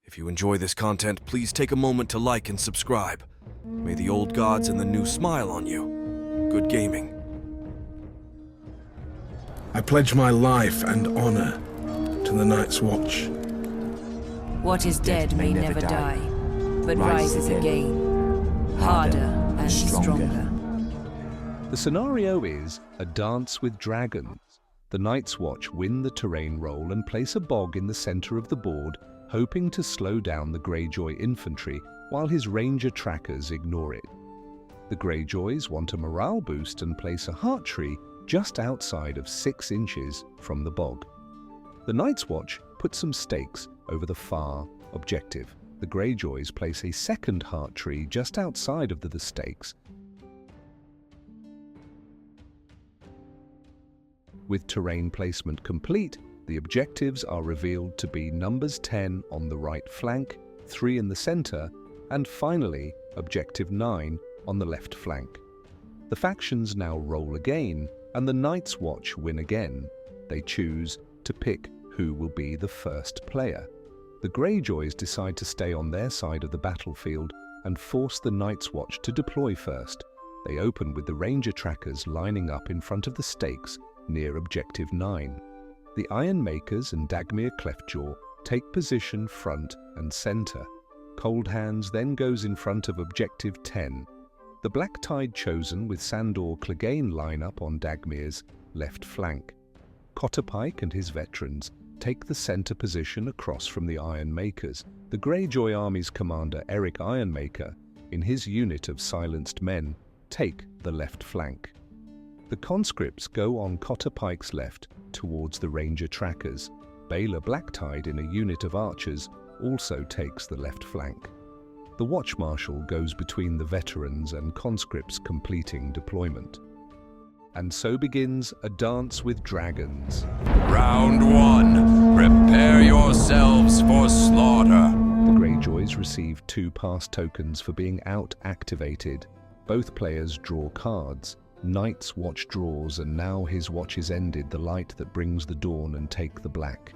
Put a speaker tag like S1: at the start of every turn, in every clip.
S1: If you enjoy this content, please take a moment to like and subscribe. May the old gods and the new smile on you. Good gaming.
S2: I pledge my life and honor to the Night's Watch.
S3: What is dead may never die, but rises again, harder and stronger.
S4: The scenario is a dance with dragons. The Night's Watch win the terrain roll and place a bog in the center of the board, hoping to slow down the Greyjoy infantry while his ranger trackers ignore it. The Greyjoys want a morale boost and place a heart tree just outside of 6 inches from the bog. The Night's Watch put some stakes over the far objective. The Greyjoys place a second heart tree just outside of the stakes. With terrain placement complete, the objectives are revealed to be numbers 10 on the right flank, 3 in the center, and finally, objective 9 on the left flank. The factions now roll again, and the Night's Watch win again. They choose to pick who will be the first player. The Greyjoys decide to stay on their side of the battlefield and force the Night's Watch to deploy first. They open with the ranger trackers lining up in front of the stakes near objective 9. The Ironmakers and Dagmere Cleftjaw take position front and center. Coldhands then goes in front of objective 10. The Black Tide Chosen with Sandor Clegane line up on Dagmere's left flank. Cotter Pike and his veterans take the center position across from the Ironmakers. The Greyjoy Army's commander Eric Ironmaker, in his unit of silenced men, take the left flank. The Conscripts go on Cotter Pike's left towards the ranger trackers. Baelor Blacktide in a unit of archers also takes the left flank. The Watch Marshal goes between the veterans and Conscripts completing deployment. And so begins a dance with dragons.
S5: Round 1. Prepare yourselves for slaughter.
S4: The Greyjoys receive 2 pass tokens for being out-activated. Both players draw cards. Night's Watch draws, and now his watch is ended, the light that brings the dawn, and take the black.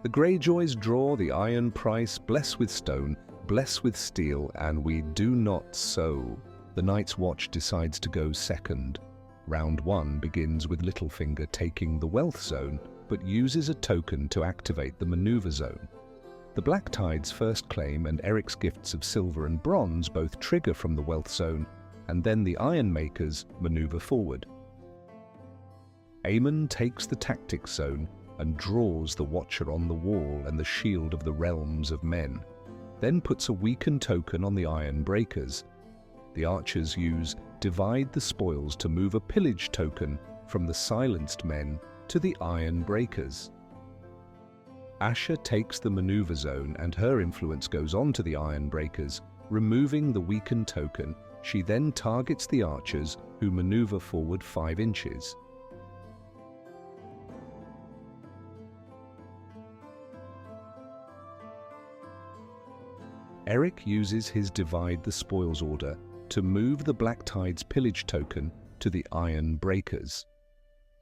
S4: The Greyjoys draw the iron price, bless with stone, bless with steel, and we do not sow. The Night's Watch decides to go second. Round 1 begins with Littlefinger taking the wealth zone, but uses a token to activate the maneuver zone. The Black Tide's first claim and Eric's gifts of silver and bronze both trigger from the wealth zone, and then the Ironmakers maneuver forward. Aemon takes the tactics zone and draws the Watcher on the wall and the Shield of the Realms of Men, then puts a weakened token on the Iron-Breakers. The archers use Divide the Spoils to move a pillage token from the Silenced Men to the Iron-Breakers. Asha takes the maneuver zone and her influence goes on to the Iron-Breakers, removing the weakened token. She then targets the archers, who maneuver forward 5 inches. Erik uses his Divide the Spoils order to move the Black Tide's pillage token to the Iron-Breakers.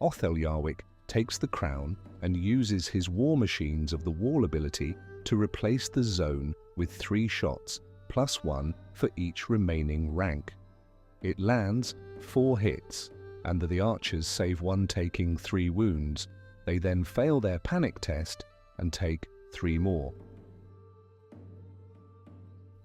S4: Othell Yarwyck takes the crown and uses his War Machines of the Wall ability to replace the zone with 3 shots, +1 for each remaining rank. It lands 4 hits, and the archers save 1, taking 3 wounds. They then fail their panic test and take 3 more.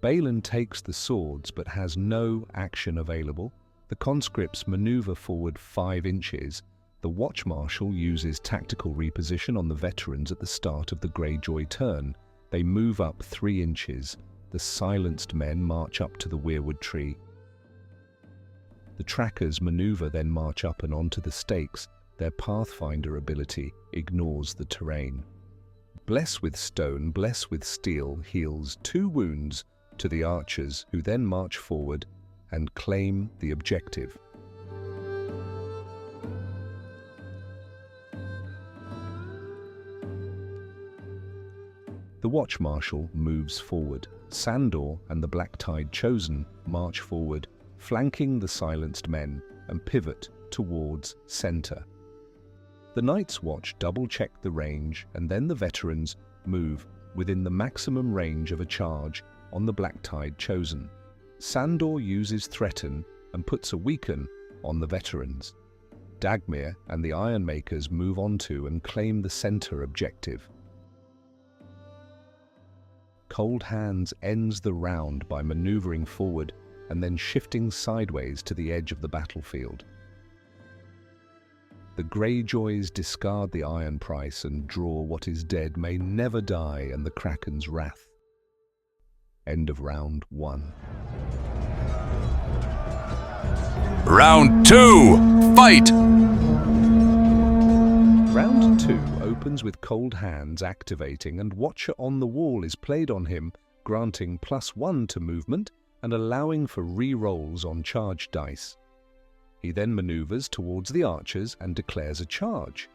S4: Balon takes the swords but has no action available. The Conscripts maneuver forward 5 inches. The Watch Marshal uses tactical reposition on the veterans at the start of the Greyjoy turn. They move up 3 inches. The Silenced Men march up to the Weirwood Tree. The Trackers maneuver, then march up and onto the stakes. Their Pathfinder ability ignores the terrain. Bless with Stone, Bless with Steel heals 2 wounds to the archers, who then march forward and claim the objective. The Watch Marshal moves forward. Sandor and the Black Tide Chosen march forward, flanking the Silenced Men, and pivot towards center. The Night's Watch double-check the range, and then the veterans move within the maximum range of a charge on the Black Tide Chosen. Sandor uses Threaten and puts a Weaken on the veterans. Dagmir and the Ironmakers move on to and claim the center objective. Coldhands ends the round by maneuvering forward and then shifting sideways to the edge of the battlefield. The Greyjoys discard the Iron Price and draw What is Dead May Never Die and the Kraken's Wrath. End of round 1.
S5: Round 2, fight!
S4: Round 2 opens with Coldhands activating, and Watcher on the Wall is played on him, granting +1 to movement and allowing for re-rolls on charge dice. He then maneuvers towards the archers and declares a charge.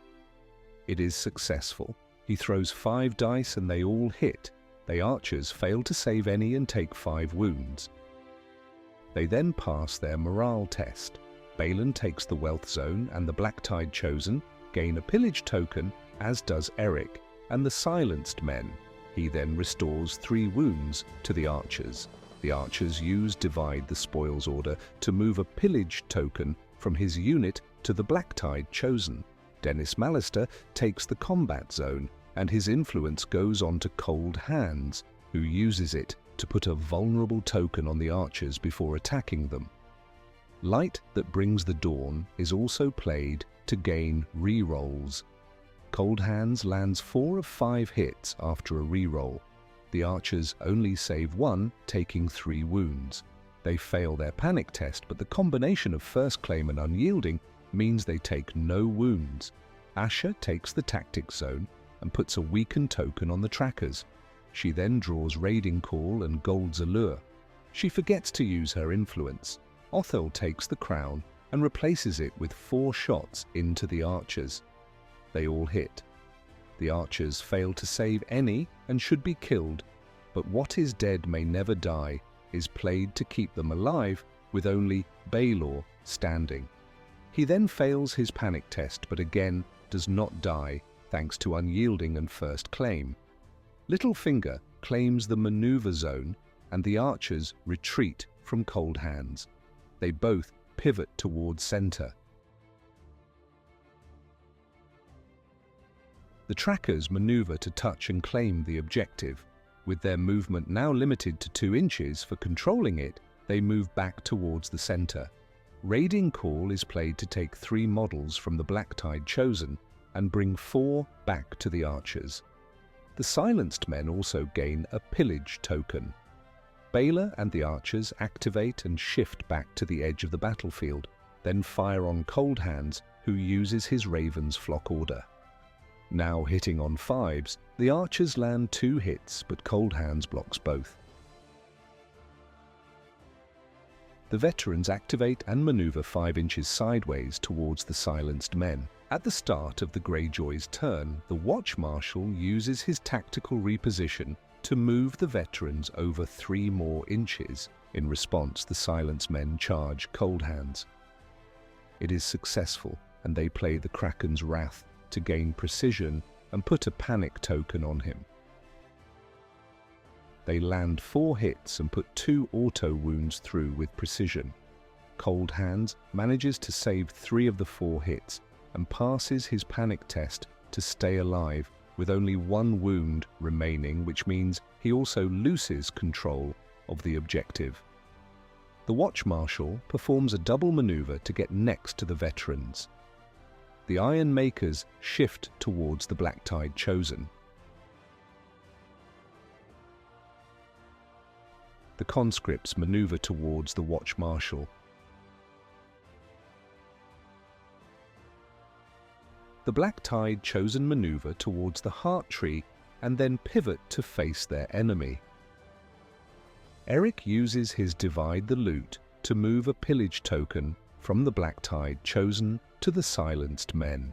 S4: It is successful. He throws 5 dice and they all hit. The archers fail to save any and take 5 wounds. They then pass their morale test. Balin takes the Wealth Zone and the Black Tide Chosen gain a pillage token, as does Erik and the Silenced Men. He then restores 3 wounds to the archers. The archers use Divide the Spoils order to move a pillage token from his unit to the Black Tide Chosen. Denys Mallister takes the Combat Zone and his influence goes on to Coldhands, who uses it to put a vulnerable token on the archers before attacking them. Light that Brings the Dawn is also played to gain re-rolls. Coldhands lands 4 of 5 hits after a re-roll. The archers only save 1, taking 3 wounds. They fail their panic test, but the combination of First Claim and Unyielding means they take no wounds. Asha takes the Tactics Zone and puts a weakened token on the trackers. She then draws Raiding Call and Gold's Allure. She forgets to use her influence. Othell takes the crown and replaces it with 4 shots into the archers. They all hit. The archers fail to save any and should be killed, but What is Dead May Never Die is played to keep them alive, with only Baelor standing. He then fails his panic test, but again does not die thanks to Unyielding and First Claim. Littlefinger claims the maneuver zone and the archers retreat from Coldhands. They both pivot towards center. The trackers maneuver to touch and claim the objective. With their movement now limited to 2 inches for controlling it, they move back towards the center. Raiding Call is played to take 3 models from the Black Tide Chosen and bring 4 back to the archers. The Silenced Men also gain a pillage token. Baelor and the archers activate and shift back to the edge of the battlefield, then fire on Coldhands, who uses his Raven's Flock order. Now hitting on 5s, the archers land 2 hits, but Coldhands blocks both. The veterans activate and maneuver 5 inches sideways towards the Silenced Men. At the start of the Greyjoy's turn, the Watch Marshal uses his tactical reposition to move the veterans over 3 more inches. In response, the Silenced Men charge Coldhands. It is successful, and they play the Kraken's Wrath to gain precision and put a panic token on him. They land 4 hits and put 2 auto wounds through with precision. Coldhands manages to save 3 of the 4 hits and passes his panic test to stay alive with only 1 wound remaining, which means he also loses control of the objective. The Watch Marshal performs a double maneuver to get next to the veterans. The Ironmakers shift towards the Black Tide Chosen. The Conscripts maneuver towards the Watch Marshal. The Black Tide Chosen maneuver towards the Heart Tree and then pivot to face their enemy. Erik uses his Divide the Loot to move a pillage token from the Black Tide Chosen to the Silenced Men.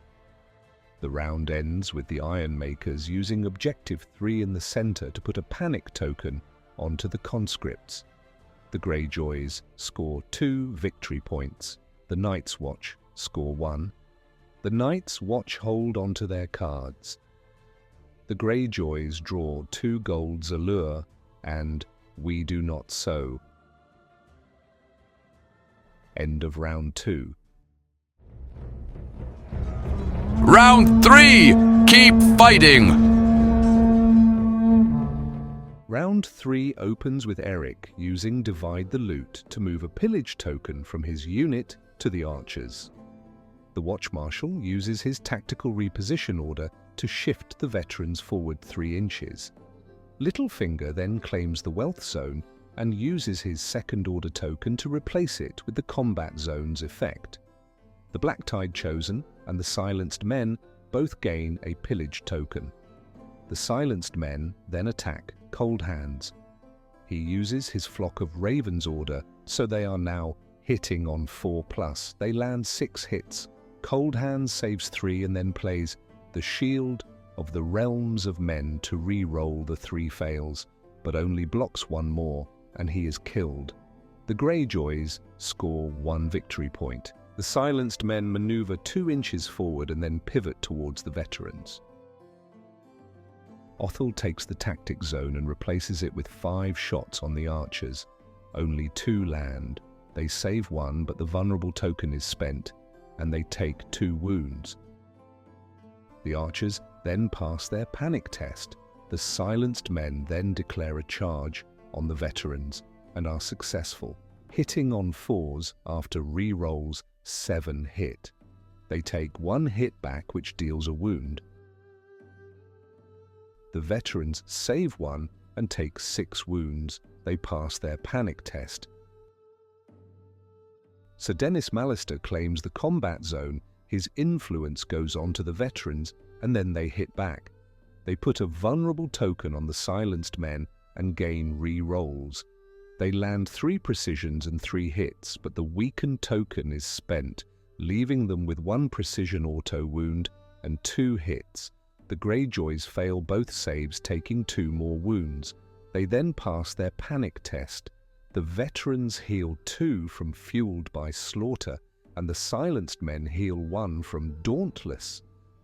S4: The round ends with the Ironmakers using Objective 3 in the center to put a panic token onto the Conscripts. The Greyjoys score 2 victory points. The Night's Watch score 1. The Night's Watch hold onto their cards. The Greyjoys draw 2 golds allure and we do not sow. End of round 2.
S5: Round 3! Keep fighting!
S4: Round 3 opens with Erik using Divide the Loot to move a pillage token from his unit to the archers. The Watch Marshal uses his tactical reposition order to shift the veterans forward 3 inches. Littlefinger then claims the Wealth Zone and uses his second order token to replace it with the Combat Zone's effect. The Blacktide Chosen and the Silenced Men both gain a pillage token. The Silenced Men then attack Coldhands. He uses his Flock of Ravens order, so they are now hitting on 4+. They land 6 hits. Coldhands saves 3 and then plays the Shield of the Realms of Men to re-roll the 3 fails, but only blocks 1 more, and he is killed. The Greyjoys score 1 victory point. The Silenced Men maneuver 2 inches forward and then pivot towards the veterans. Othell takes the tactic zone and replaces it with 5 shots on the archers. Only 2 land. They save 1, but the vulnerable token is spent, and they take 2 wounds. The archers then pass their panic test. The Silenced Men then declare a charge on the veterans and are successful, hitting on 4s after re-rolls 7 hit. They take 1 hit back, which deals a wound. The veterans save 1 and take 6 wounds. They pass their panic test. Sir Denys Mallister claims the combat zone. His influence goes on to the veterans and then they hit back. They put a vulnerable token on the Silenced Men and gain re-rolls. They land 3 precisions and 3 hits, but the weakened token is spent, leaving them with 1 precision auto wound and 2 hits. The Greyjoys fail both saves, taking 2 more wounds. They then pass their panic test. The veterans heal 2 from Fueled by Slaughter, and the Silenced Men heal 1 from Dauntless.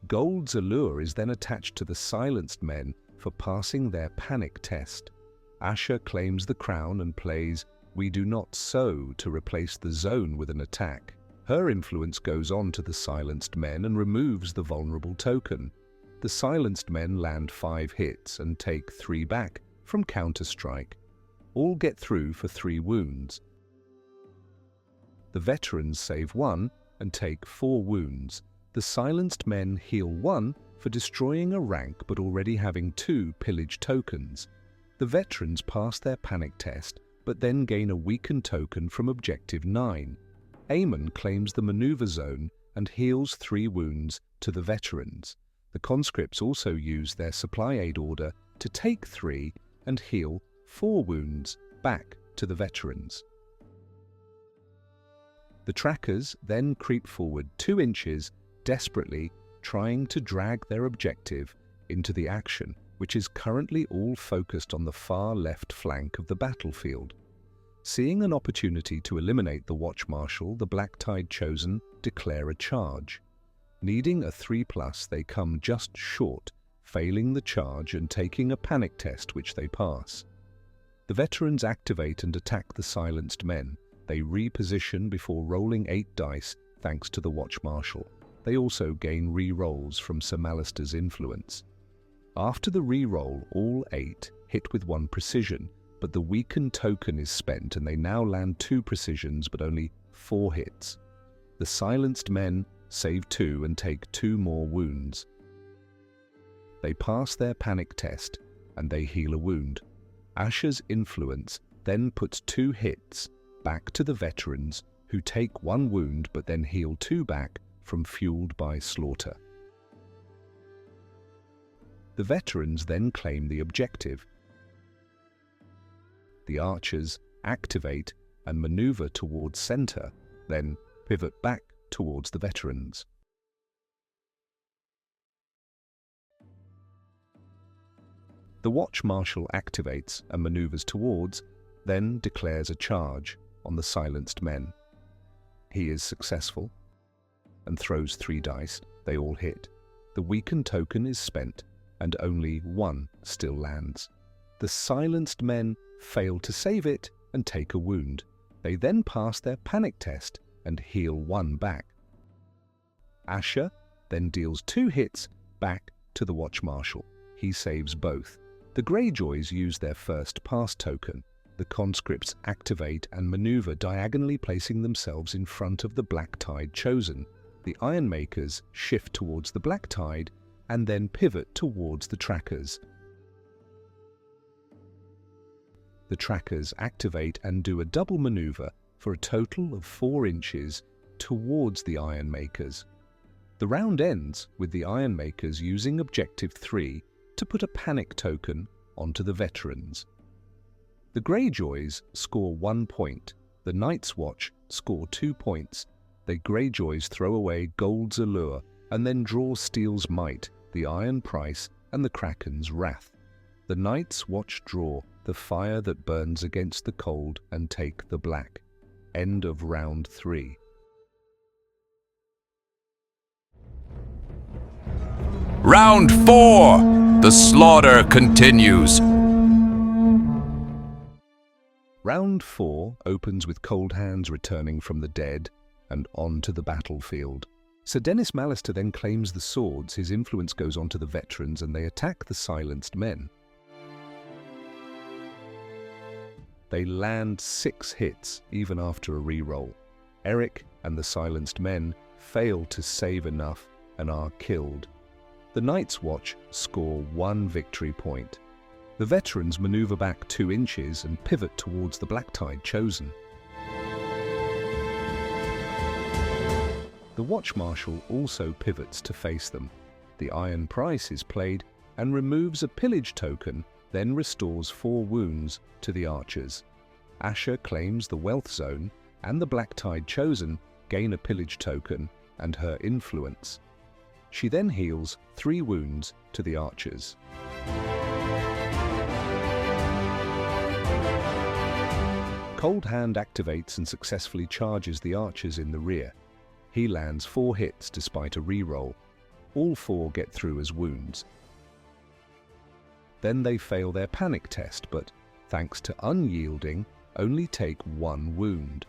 S4: Gold's allure is then attached to the Silenced Men for passing their panic test. Asher claims the crown and plays We Do Not Sow to replace the zone with an attack. Her influence goes on to the Silenced Men and removes the vulnerable token. The Silenced Men land 5 hits and take 3 back from Counter-Strike. All get through for 3 wounds. The veterans save 1 and take 4 wounds. The Silenced Men heal 1 for destroying a rank but already having 2 pillage tokens. The veterans pass their panic test but then gain a weakened token from Objective 9. Aemon claims the maneuver zone and heals 3 wounds to the veterans. The Conscripts also use their supply aid order to take 3 and heal 4 wounds back to the veterans. The trackers then creep forward 2 inches, desperately trying to drag their objective into the action, which is currently all focused on the far left flank of the battlefield. Seeing an opportunity to eliminate the Watch Marshal, the Blacktide Chosen declare a charge. Needing a 3+, they come just short, failing the charge and taking a panic test which they pass. The veterans activate and attack the Silenced Men. They reposition before rolling 8 dice thanks to the Watch Marshal. They also gain re-rolls from Sir Mallister's influence. After the re-roll, all 8 hit with 1 precision, but the weakened token is spent and they now land 2 precisions but only 4 hits. The Silenced Men save 2 and take 2 more wounds. They pass their panic test and they heal a wound. Asher's influence then puts 2 hits back to the veterans, who take 1 wound but then heal 2 back from Fueled by Slaughter. The veterans then claim the objective. The archers activate and maneuver towards center, then pivot back towards the veterans. The Watch Marshal activates and maneuvers towards, then declares a charge on the Silenced Men. He is successful and throws 3 dice. They all hit. The weakened token is spent and only one still lands. The silenced men fail to save it and take a wound. They then pass their panic test and heal one back. Asher then deals 2 hits back to the Watch Marshal. He saves both. The Greyjoys use their first pass token. The Conscripts activate and maneuver diagonally, placing themselves in front of the Black Tide Chosen. The Ironmakers shift towards the Black Tide and then pivot towards the Trackers. The Trackers activate and do a double maneuver for a total of 4 inches towards the Ironmakers. The round ends with the Ironmakers using Objective 3 to put a panic token onto the veterans. The Greyjoys score 1 point. The Night's Watch score 2 points. The Greyjoys throw away Gold's Allure and then draw Steel's Might, the Iron Price, and the Kraken's Wrath. The Night's Watch draw the Fire that burns against the cold and take the black. End of round 3.
S5: Round 4! The slaughter continues.
S4: Round 4 opens with Coldhands returning from the dead and onto the battlefield. Sir Denys Mallister then claims the swords. His influence goes on to the veterans and they attack the silenced men. They land 6 hits even after a reroll. Erik and the silenced men fail to save enough and are killed. The Night's Watch score 1 victory point. The veterans maneuver back 2 inches and pivot towards the Black Tide Chosen. The Watch Marshal also pivots to face them. The Iron Price is played and removes a pillage token, then restores 4 wounds to the archers. Asher claims the Wealth Zone, and the Black Tide Chosen gain a pillage token and her influence. She then heals 3 wounds to the archers. Coldhand activates and successfully charges the archers in the rear. He lands 4 hits despite a reroll. All 4 get through as wounds. Then they fail their panic test, but thanks to unyielding, only take 1 wound.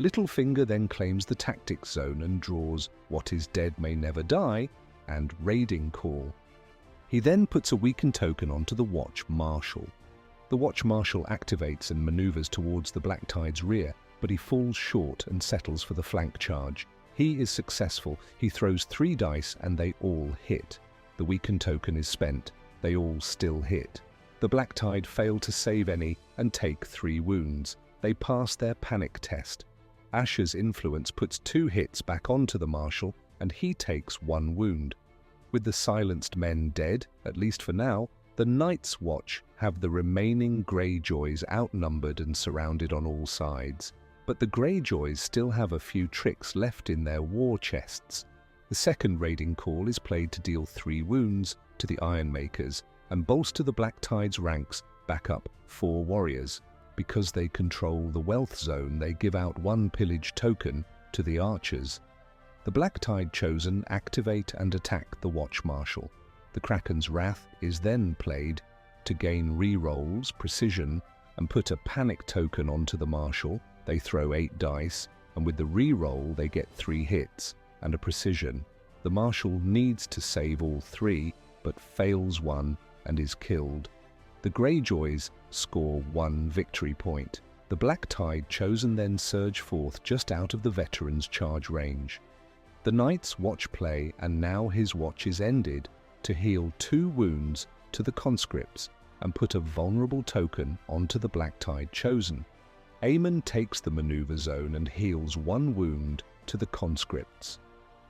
S4: Littlefinger then claims the Tactics Zone and draws What is Dead May Never Die and Raiding Call. He then puts a weakened token onto the Watch Marshal. The Watch Marshal activates and maneuvers towards the Black Tide's rear, but he falls short and settles for the flank charge. He is successful. He throws 3 dice and they all hit. The weakened token is spent. They all still hit. The Black Tide fail to save any and take 3 wounds. They pass their panic test. Asher's influence puts 2 hits back onto the Marshal and he takes 1 wound. With the silenced men dead, at least for now, the Night's Watch have the remaining Greyjoys outnumbered and surrounded on all sides. But the Greyjoys still have a few tricks left in their war chests. The second raiding call is played to deal 3 wounds to the Ironmakers and bolster the Black Tide's ranks back up 4 warriors. Because they control the Wealth Zone, they give out 1 pillage token to the archers. The Black Tide Chosen activate and attack the Watch Marshal. The Kraken's Wrath is then played to gain rerolls, precision, and put a panic token onto the Marshal. They throw 8 dice, and with the reroll they get 3 hits and a precision. The Marshal needs to save all 3, but fails 1 and is killed. The Greyjoys score 1 victory point. The Black Tide Chosen then surge forth just out of the veterans' charge range. The Night's Watch play, and now his watch is ended, to heal 2 wounds to the Conscripts and put a vulnerable token onto the Black Tide Chosen. Aemon takes the maneuver zone and heals 1 wound to the Conscripts.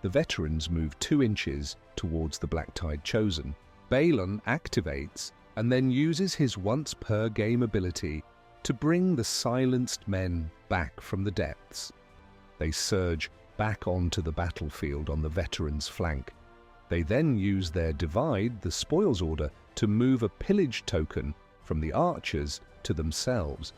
S4: The veterans move 2 inches towards the Black Tide Chosen. Balon activates and then uses his once-per-game ability to bring the silenced men back from the depths. They surge back onto the battlefield on the veterans' flank. They then use their Divide, the Spoils Order, to move a pillage token from the archers to themselves.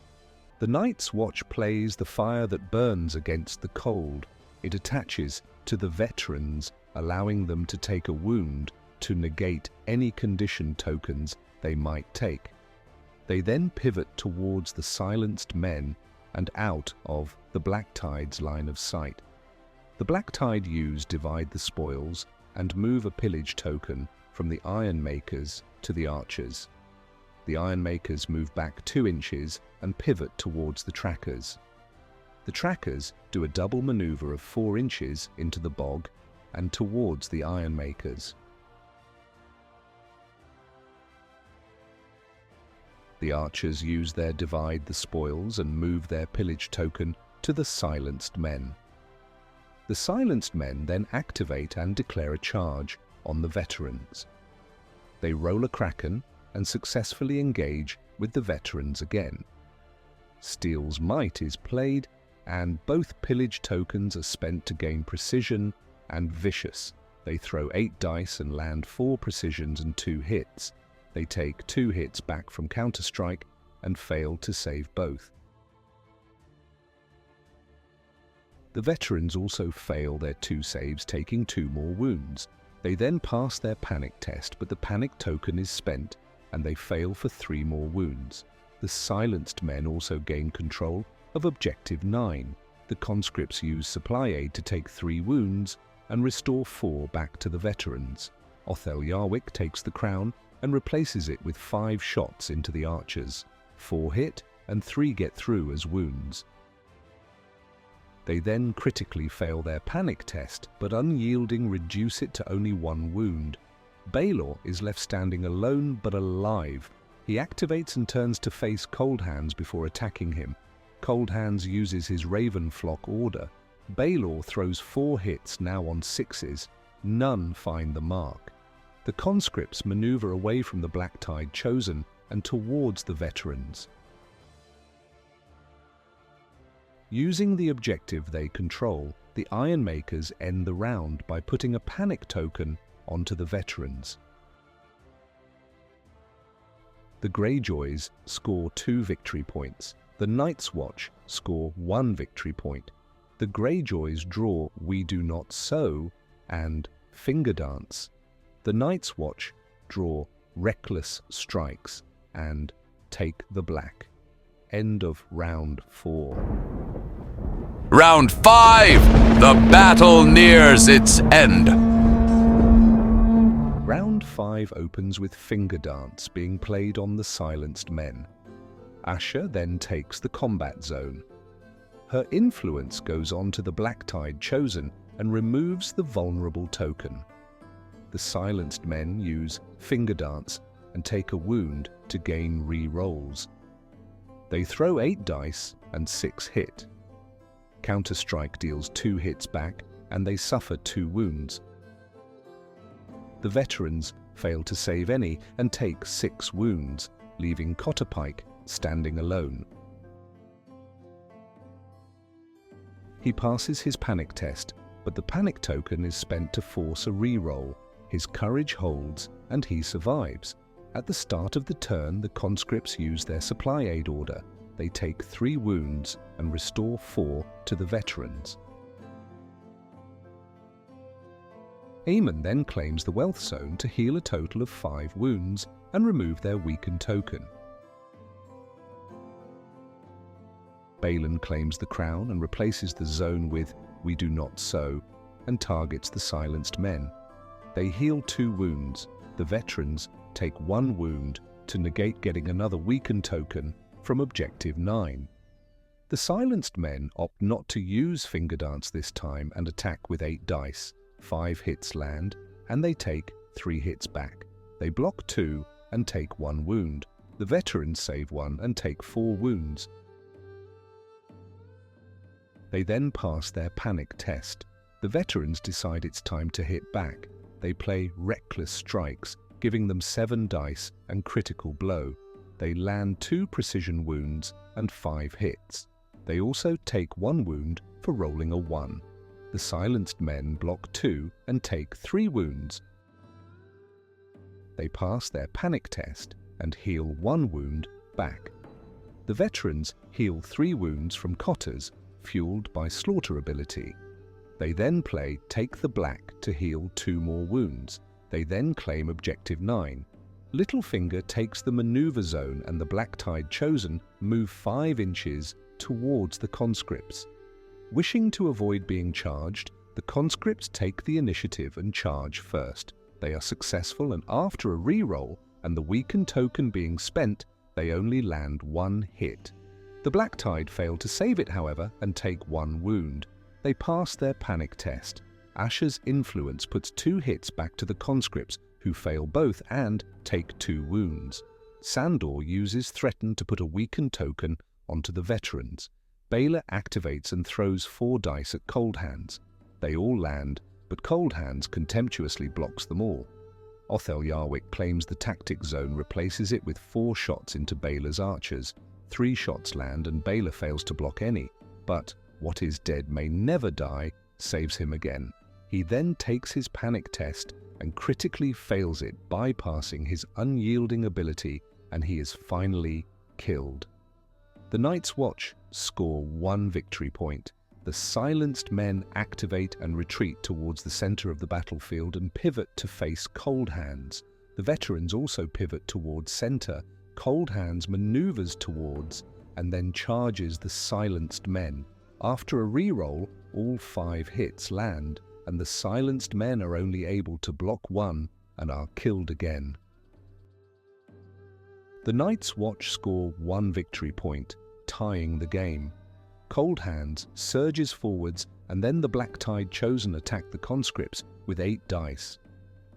S4: The Night's Watch plays the Fire that burns against the cold. It attaches to the veterans, allowing them to take a wound to negate any condition tokens they might take. They then pivot towards the silenced men and out of the Black Tide's line of sight. The Black Tide use divide the spoils and move a pillage token from the Ironmakers to the archers. The Ironmakers move back 2 inches and pivot towards the trackers. The trackers do a double maneuver of 4 inches into the bog and towards the Ironmakers. The archers use their divide the spoils and move their pillage token to the silenced men. The silenced men then activate and declare a charge on the veterans. They roll a kraken and successfully engage with the veterans again. Steel's Might is played, and both pillage tokens are spent to gain precision and vicious. They throw 8 dice and land 4 precisions and 2 hits. They take 2 hits back from counterstrike and fail to save both. The veterans also fail their 2 saves, taking 2 more wounds. They then pass their panic test, but the panic token is spent and they fail for 3 more wounds. The silenced men also gain control of Objective 9. The conscripts use supply aid to take 3 wounds and restore 4 back to the veterans. Othell Yarwyck takes the crown and replaces it with 5 shots into the archers. 4 hit and 3 get through as wounds. They then critically fail their panic test, but unyielding reduce it to only 1 wound. Baelor is left standing alone but alive. He activates and turns to face Coldhands before attacking him. Coldhands uses his Raven Flock order. Baelor throws 4 hits, now on 6s. None find the mark. The conscripts maneuver away from the Black Tide chosen and towards the veterans. Using the objective they control, the Ironmakers end the round by putting a panic token onto the veterans. The Greyjoys score 2 victory points. The Night's Watch score 1 victory point. The Greyjoys draw We Do Not Sow and Finger Dance. The Night's Watch draw Reckless Strikes and Take the Black. End of round 4.
S5: Round 5! The battle nears its end.
S4: Round 5 opens with Finger Dance being played on the silenced men. Asha then takes the combat zone. Her influence goes on to the Black Tide chosen and removes the vulnerable token. The silenced men use Finger Dance and take a wound to gain re-rolls. They throw 8 dice and 6 hit. Counterstrike deals 2 hits back and they suffer 2 wounds. The veterans fail to save any and take 6 wounds, leaving Cotter Pike standing alone. He passes his panic test, but the panic token is spent to force a re-roll. His courage holds and he survives. At the start of the turn, the conscripts use their supply aid order. They take 3 wounds and restore 4 to the veterans. Aemon then claims the wealth zone to heal a total of 5 wounds and remove their weakened token. Balin claims the crown and replaces the zone with We Do Not Sow and targets the silenced men. They heal 2 wounds. The veterans take 1 wound to negate getting another weakened token from Objective 9. The silenced men opt not to use Finger Dance this time and attack with 8 dice. 5 hits land, and they take 3 hits back. They block 2 and take 1 wound. The veterans save 1 and take 4 wounds. They then pass their panic test. The veterans decide it's time to hit back. They play Reckless Strikes, giving them 7 dice and critical blow. They land 2 precision wounds and 5 hits. They also take 1 wound for rolling a 1. The silenced men block 2 and take 3 wounds. They pass their panic test and heal 1 wound back. The veterans heal 3 wounds from Cotters, fueled by Slaughter ability. They then play Take the Black to heal 2 more wounds. They then claim Objective 9. Littlefinger takes the maneuver zone and the Black Tide Chosen move 5 inches towards the Conscripts. Wishing to avoid being charged, the Conscripts take the initiative and charge first. They are successful, and after a reroll and the weakened token being spent, they only land 1 hit. The Black Tide fail to save it, however, and take 1 wound. They pass their panic test. Asher's influence puts 2 hits back to the Conscripts, who fail both and take 2 wounds. Sandor uses Threaten to put a weakened token onto the veterans. Baylor activates and throws 4 dice at Coldhands. They all land, but Coldhands contemptuously blocks them all. Othell Yarwyck claims the tactic zone replaces it with 4 shots into Baylor's archers. 3 shots land and Baylor fails to block any, but what is dead may never die saves him again. He then takes his panic test and critically fails it, bypassing his unyielding ability, and he is finally killed. The Night's Watch score 1 victory point. The silenced men activate and retreat towards the center of the battlefield and pivot to face Coldhands. The veterans also pivot towards center. Coldhands maneuvers towards and then charges the silenced men. After a reroll, all 5 hits land, and the silenced men are only able to block 1 and are killed again. The Night's Watch score 1 victory point, tying the game. Coldhands surges forwards, and then the Black Tide Chosen attack the Conscripts with 8 dice.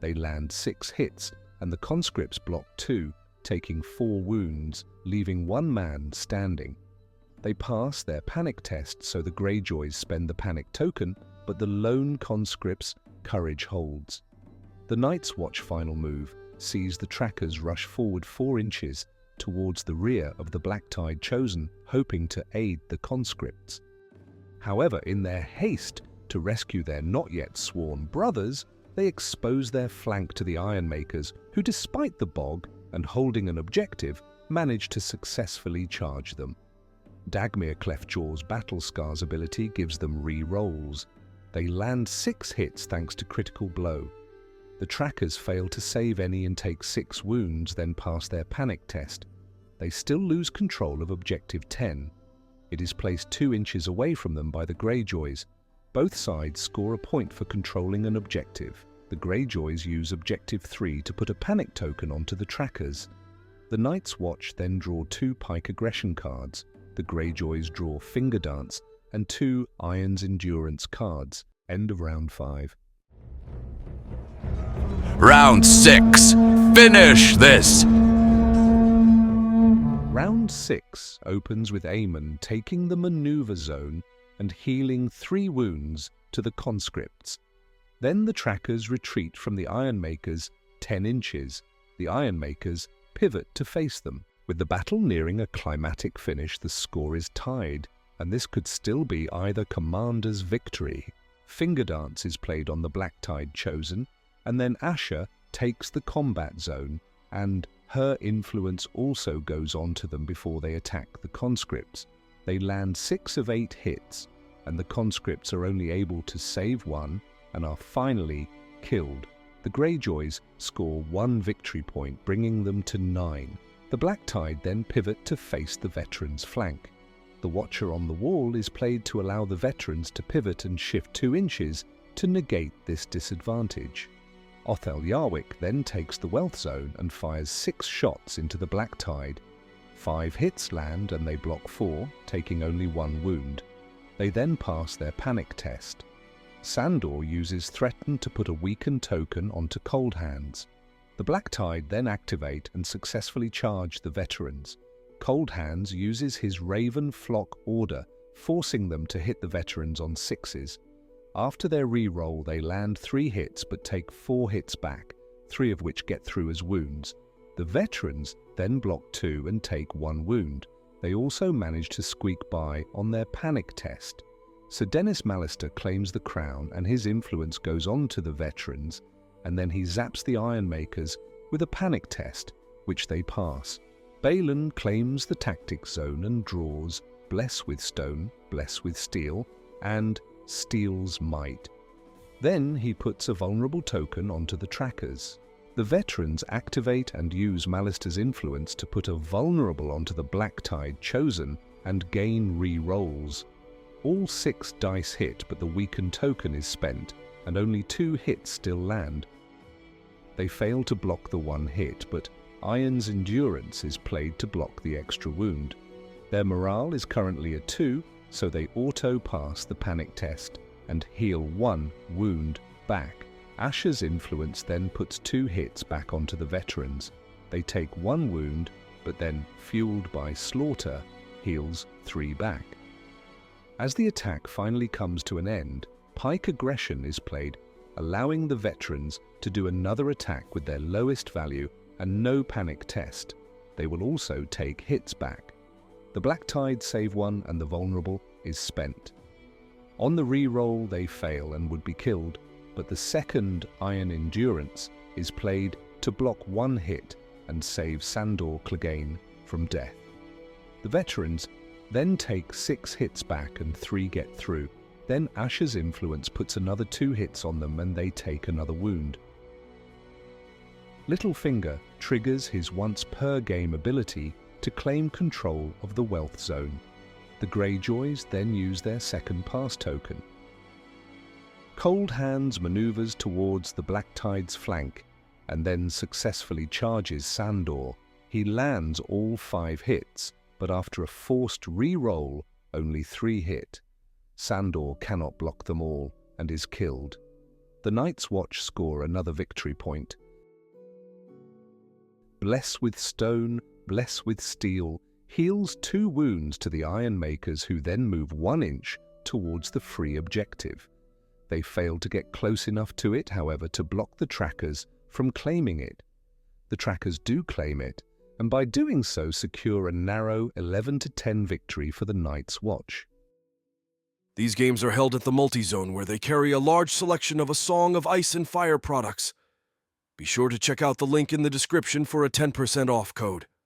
S4: They land 6 hits, and the Conscripts block 2, taking 4 wounds, leaving 1 man standing. They pass their panic test, so the Greyjoys spend the panic token, but the lone Conscripts' courage holds. The Night's Watch final move sees the trackers rush forward 4 inches towards the rear of the Black Tide Chosen, hoping to aid the Conscripts. However, in their haste to rescue their not-yet sworn brothers, they expose their flank to the Ironmakers, who, despite the bog and holding an objective, manage to successfully charge them. Dagmere Cleftjaw's Battle Scars ability gives them re-rolls. They land 6 hits thanks to Critical Blow. The trackers fail to save any and take 6 wounds, then pass their panic test. They still lose control of Objective 10. It is placed 2 inches away from them by the Greyjoys. Both sides score a point for controlling an objective. The Greyjoys use Objective 3 to put a panic token onto the trackers. The Night's Watch then draw 2 Pyke aggression cards. The Greyjoys draw Finger Dance and 2 Iron's Endurance cards. End of round 5.
S5: Round 6. Finish this!
S4: Round 6 opens with Aemon taking the maneuver zone and healing 3 wounds to the Conscripts. Then the trackers retreat from the Ironmakers 10 inches. The Ironmakers pivot to face them. With the battle nearing a climatic finish, the score is tied, and this could still be either commander's victory. Finger Dance is played on the Black Tide Chosen, and then Asher takes the combat zone, and her influence also goes on to them before they attack the Conscripts. They land 6 of 8 hits, and the Conscripts are only able to save 1 and are finally killed. The Greyjoys score 1 victory point, bringing them to 9. The Black Tide then pivot to face the veterans' flank. The Watcher on the Wall is played to allow the veterans to pivot and shift 2 inches to negate this disadvantage. Othell Yarwyck then takes the Wealth Zone and fires 6 shots into the Black Tide. 5 hits land and they block 4, taking only 1 wound. They then pass their panic test. Sandor uses Threaten to put a weakened token onto Coldhands. The Black Tide then activate and successfully charge the veterans. Coldhands uses his Raven Flock order, forcing them to hit the veterans on 6s. After their re-roll, they land 3 hits but take 4 hits back, 3 of which get through as wounds. The veterans then block 2 and take 1 wound. They also manage to squeak by on their panic test. Sir Denys Mallister claims the crown and his influence goes on to the veterans, and then he zaps the Ironmakers with a panic test, which they pass. Balon claims the tactic zone and draws Bless with Stone, Bless with Steel, and Steel's Might. Then he puts a vulnerable token onto the trackers. The veterans activate and use Mallister's influence to put a vulnerable onto the Black Tide chosen and gain re-rolls. All 6 dice hit, but the weakened token is spent, and only 2 hits still land. They fail to block the 1 hit, but Iron's Endurance is played to block the extra wound. Their morale is currently a 2, so they auto-pass the panic test and heal 1 wound back. Asher's influence then puts 2 hits back onto the veterans. They take 1 wound, but then, fueled by slaughter, heals 3 back. As the attack finally comes to an end, Pyke Aggression is played, allowing the veterans to do another attack with their lowest value and no panic test. They will also take hits back. The Black Tide save 1 and the vulnerable is spent. On the re-roll they fail and would be killed, but the second Iron Endurance is played to block 1 hit and save Sandor Clegane from death. The veterans then take 6 hits back and 3 get through. Then Asher's influence puts another 2 hits on them and they take another wound. Littlefinger triggers his once per game ability to claim control of the wealth zone. The Greyjoys then use their second pass token. Coldhands maneuvers towards the Black Tide's flank and then successfully charges Sandor. He lands all 5 hits, but after a forced re-roll, only 3 hit. Sandor cannot block them all and is killed. The Night's Watch score another victory point. Bless with Stone, Bless with Steel heals 2 wounds to the Ironmakers, who then move 1 inch towards the free objective. They fail to get close enough to it, however, to block the trackers from claiming it. The trackers do claim it, and by doing so secure a narrow 11-10 victory for the Night's Watch.
S1: These games are held at the multi-zone, where they carry a large selection of A Song of Ice and Fire products. Be sure to check out the link in the description for a 10% off code.